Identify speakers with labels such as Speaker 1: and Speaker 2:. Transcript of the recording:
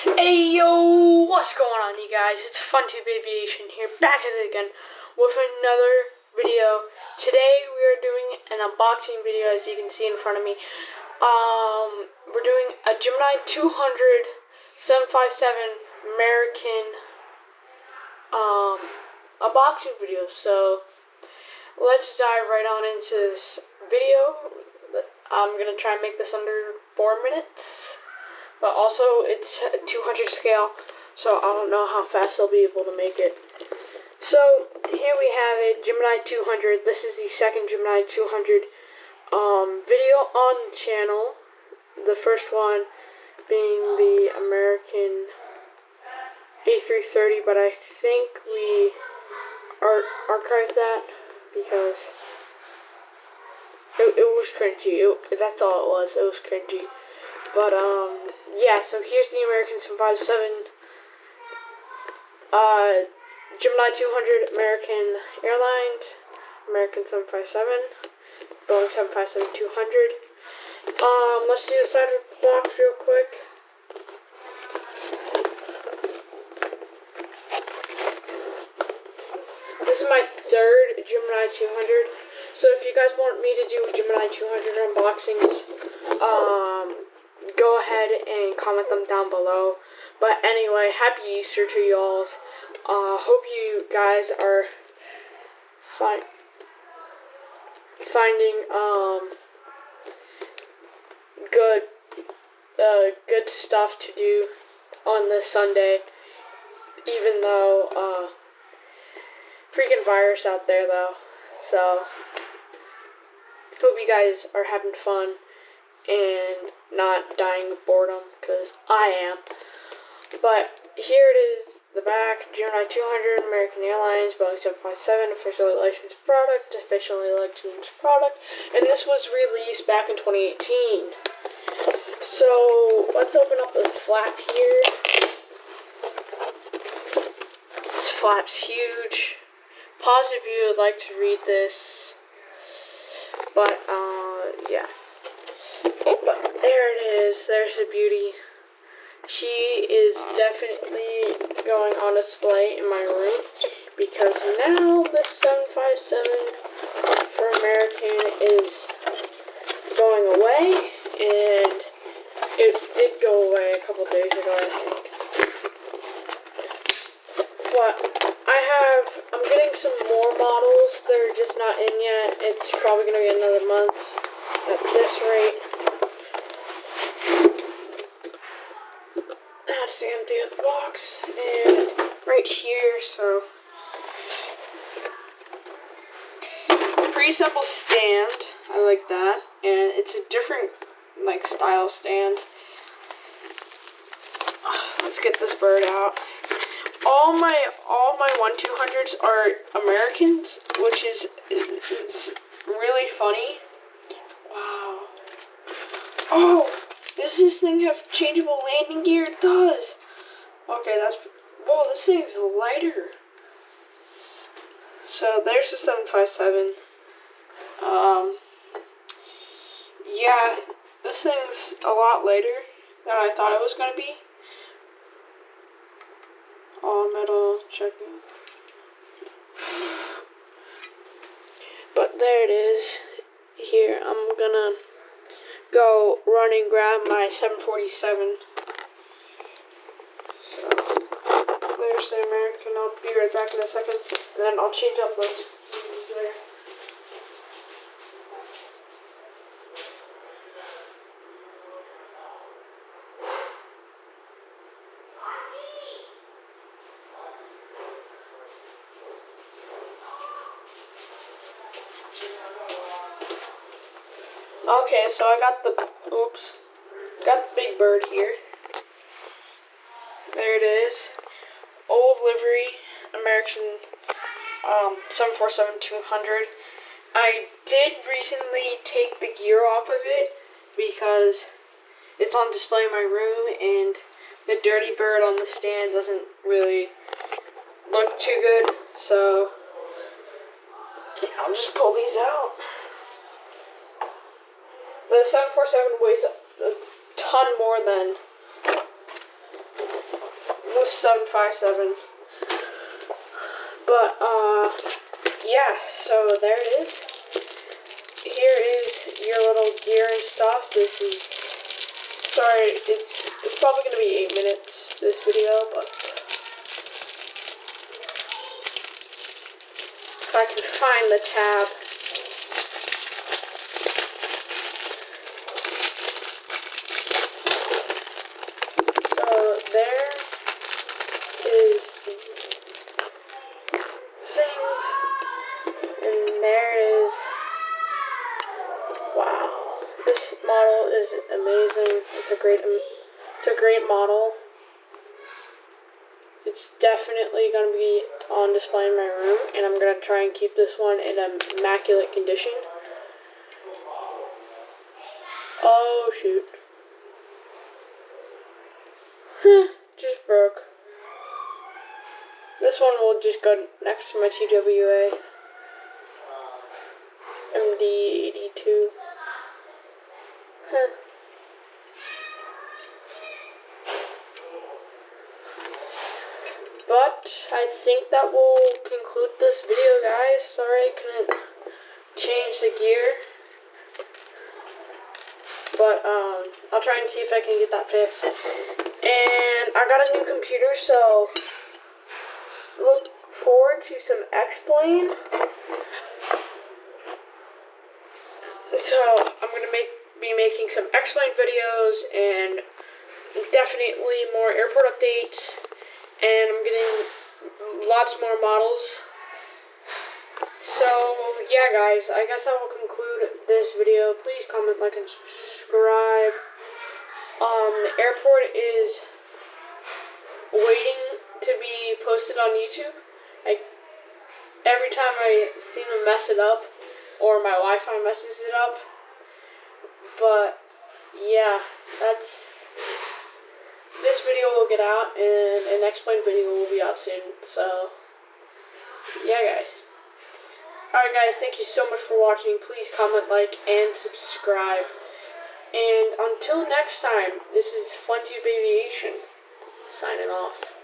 Speaker 1: Hey yo, what's going on you guys? It's FunTube Aviation here, back at it again with another video. Today we are doing an unboxing video, as you can see in front of me. We're doing a Gemini 200 757 American unboxing video. So let's dive right on into this video. I'm gonna try and make this under 4 minutes. But also, it's a 200 scale, so I don't know how fast they'll be able to make it. So, here we have it, Gemini 200. This is the second Gemini 200 video on the channel. The first one being the American A330, but I think we archived that because it was cringy. That's all it was. It was cringy. But, yeah, so here's the American 757, Gemini 200, American Airlines, American 757, Boeing 757-200. Let's do the side of the box real quick. This is my third Gemini 200, so if you guys want me to do Gemini 200 unboxings, go ahead and comment them down below. But anyway, happy Easter to y'all. Hope you guys are finding good stuff to do on this Sunday, even though freaking virus out there though. So hope you guys are having fun and not dying of boredom, because I am. But here it is, the back, Gemini 200, American Airlines, Boeing 757, officially licensed product, and this was released back in 2018. So, let's open up the flap here. This flap's huge. Pause if you would like to read this. But, yeah. But there it is. There's the beauty. She is definitely going on display in my room, because now this 757 for American is going away, and it did go away a couple days ago, I think. But I'm getting some more models. They're just not in yet. It's probably going to be another month at this rate. That's the empty of the box, and right here, so pre-assembled stand, I like that, and it's a different like style stand. Let's get this bird out. All my 1-200s are Americans, which is it's really funny. Wow. Oh, does this thing have changeable landing gear? It does. Okay, whoa, this thing's lighter. So there's the 757. Yeah, this thing's a lot lighter than I thought it was gonna be. All metal, checking. But there it is. Here, I'm gonna go run and grab my 747. So, there's the American. I'll be right back in a second, and then I'll change up those keys there. Okay, so I got the big bird here. There it is. Old livery, American 747-200. I did recently take the gear off of it because it's on display in my room, and the dirty bird on the stand doesn't really look too good. So I'll just pull these out. The 747 weighs a ton more than 757. But, yeah, so there it is. Here is your little gear and stuff. This is, sorry, it's probably going to be 8 minutes, this video, but if I can find the tab. So there is the things, and there it is. Wow, this model is amazing. It's a great model. It's definitely going to be on display in my room, and I'm going to try and keep this one in immaculate condition. Oh, shoot. Just broke. This one will just go next to my TWA. MD82. But I think that will conclude this video, guys. Sorry I couldn't change the gear. But I'll try and see if I can get that fixed. And I got a new computer, so look forward to some X-Plane. So I'm gonna be making some X-Plane videos and definitely more airport updates. And I'm getting lots more models. So, yeah guys, I guess I will conclude this video. Please comment, like, and subscribe. The airport is waiting to be posted on YouTube. Every time I seem to mess it up, or my Wi-Fi messes it up. But, yeah, this video will get out, and an X-Plane video will be out soon, so, yeah guys. Alright guys, thank you so much for watching. Please comment, like, and subscribe. And until next time, this is FunTube Aviation, signing off.